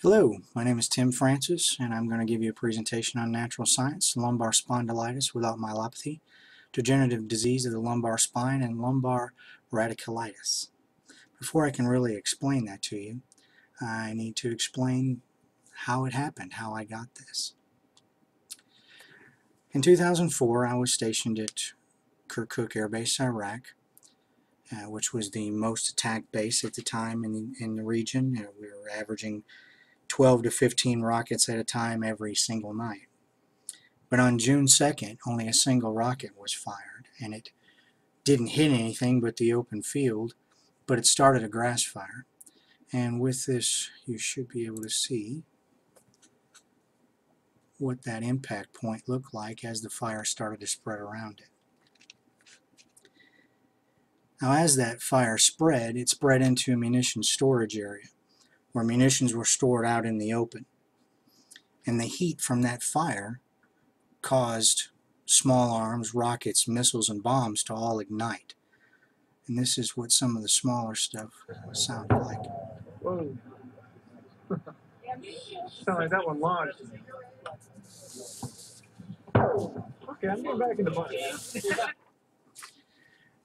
Hello, my name is Tim Francis, and I'm going to give you a presentation on natural science, lumbar spondylitis without myelopathy, degenerative disease of the lumbar spine, and lumbar radiculitis. Before I can really explain that to you, I need to explain how it happened, how I got this. In 2004, I was stationed at Kirkuk Air Base, Iraq, which was the most attacked base at the time in the region. We were averaging 12 to 15 rockets at a time every single night. But on June 2nd, only a single rocket was fired, and it didn't hit anything but the open field, but it started a grass fire. And with this, you should be able to see what that impact point looked like as the fire started to spread around it. Now, as that fire spread, it spread into a munitions storage area, where munitions were stored out in the open. And the heat from that fire caused small arms, rockets, missiles, and bombs to all ignite. And this is what some of the smaller stuff sounded like. Whoa. Sound like that one launched. Okay, I'm getting back in the money now.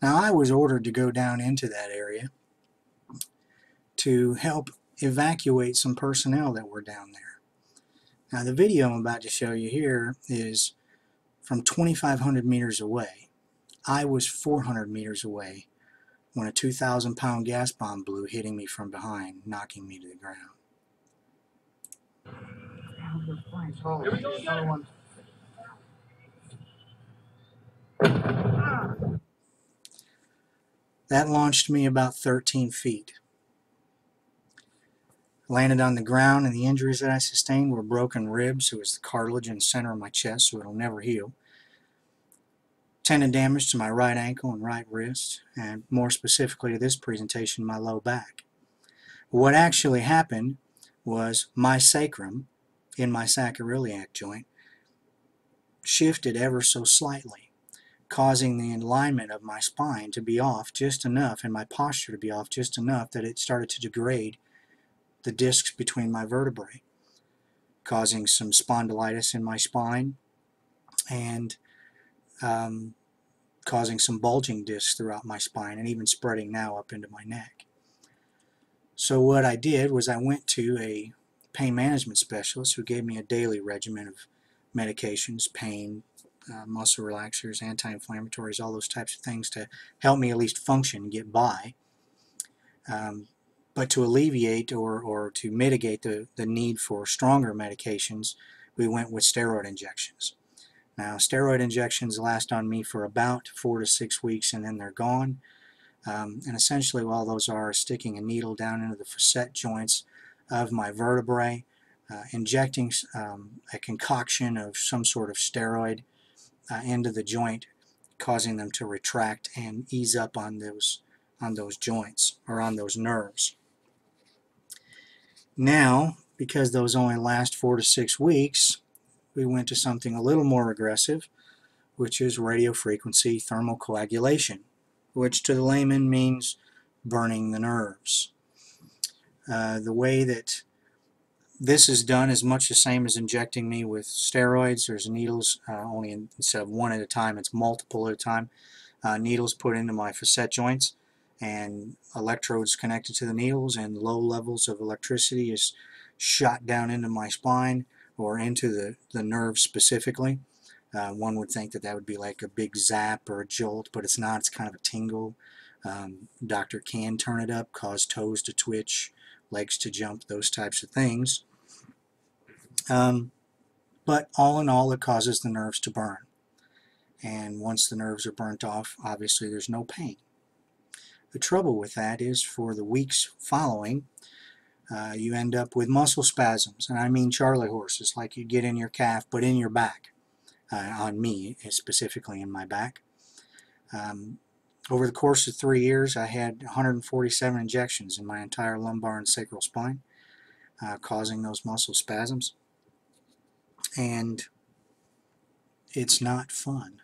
Now, I was ordered to go down into that area to help evacuate some personnel that were down there. Now, the video I'm about to show you here is from 2,500 meters away. I was 400 meters away when a 2,000-pound gas bomb blew, hitting me from behind, knocking me to the ground. Oh, here we go again. That launched me about 13 feet. I landed on the ground, and the injuries that I sustained were broken ribs. It was the cartilage in the center of my chest, so it'll never heal. Tendon damage to my right ankle and right wrist, and more specifically to this presentation, my low back. What actually happened was my sacrum in my sacroiliac joint shifted ever so slightly, causing the alignment of my spine to be off just enough and my posture to be off just enough that it started to degrade the discs between my vertebrae, causing some spondylitis in my spine and causing some bulging discs throughout my spine and even spreading now up into my neck. So what I did was I went to a pain management specialist who gave me a daily regimen of medications, pain, muscle relaxers, anti-inflammatories, all those types of things to help me at least function and get by. But to alleviate or to mitigate the need for stronger medications, we went with steroid injections. Now, steroid injections last on me for about 4 to 6 weeks, and then they're gone. And essentially all those are sticking a needle down into the facet joints of my vertebrae, injecting a concoction of some sort of steroid into the joint, causing them to retract and ease up on those joints or on those nerves. Now, because those only last 4 to 6 weeks, we went to something a little more aggressive, which is radiofrequency thermocoagulation, which to the layman means burning the nerves. The way that this is done is much the same as injecting me with steroids. There's needles, only instead of one at a time, it's multiple at a time. Needles put into my facet joints and electrodes connected to the needles, and low levels of electricity is shot down into my spine or into the nerve specifically. One would think that would be like a big zap or a jolt, but it's not. It's kind of a tingle. Doctor can turn it up, cause toes to twitch, legs to jump, those types of things. But all in all, it causes the nerves to burn. And once the nerves are burnt off, obviously there's no pain. The trouble with that is for the weeks following, you end up with muscle spasms, and I mean Charlie horses, like you get in your calf, but in your back. On me, specifically in my back. Over the course of 3 years, I had 147 injections in my entire lumbar and sacral spine, causing those muscle spasms. And it's not fun.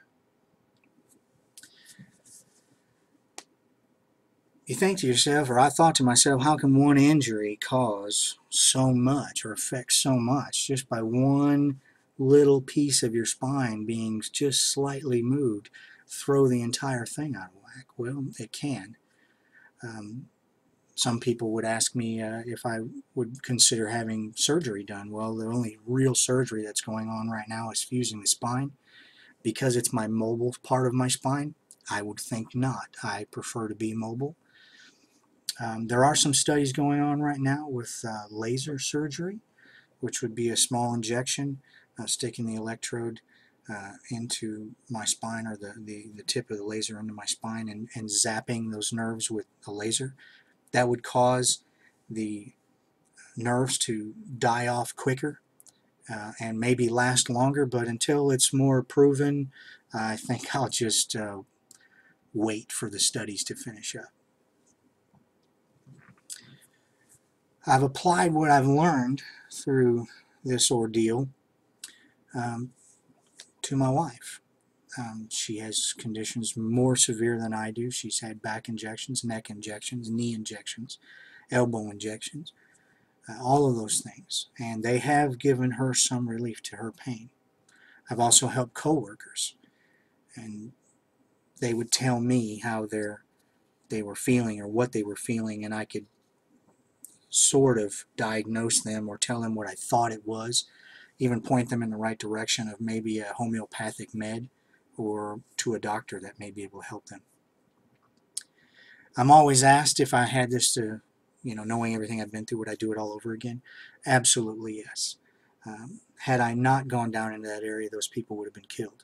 You think to yourself, or I thought to myself, how can one injury cause so much or affect so much just by one little piece of your spine being just slightly moved, throw the entire thing out of whack? Well, it can. Some people would ask me if I would consider having surgery done. Well, the only real surgery that's going on right now is fusing the spine. Because it's my mobile part of my spine, I would think not. I prefer to be mobile. There are some studies going on right now with laser surgery, which would be a small injection, sticking the electrode into my spine, or the tip of the laser into my spine, and zapping those nerves with a laser. That would cause the nerves to die off quicker and maybe last longer, but until it's more proven, I think I'll just wait for the studies to finish up. I've applied what I've learned through this ordeal to my wife. She has conditions more severe than I do. She's had back injections, neck injections, knee injections, elbow injections, all of those things. And they have given her some relief to her pain. I've also helped coworkers, and they would tell me how they were feeling or what they were feeling, and I could sort of diagnose them or tell them what I thought it was, even point them in the right direction of maybe a homeopathic med or to a doctor that may be able to help them. I'm always asked if I had this to, knowing everything I've been through, would I do it all over again? Absolutely yes. Had I not gone down into that area, those people would have been killed.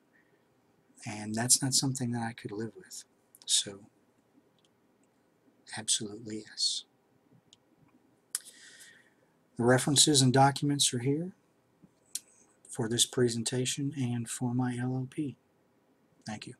And that's not something that I could live with. So, absolutely yes. The references and documents are here for this presentation and for my LLP. Thank you.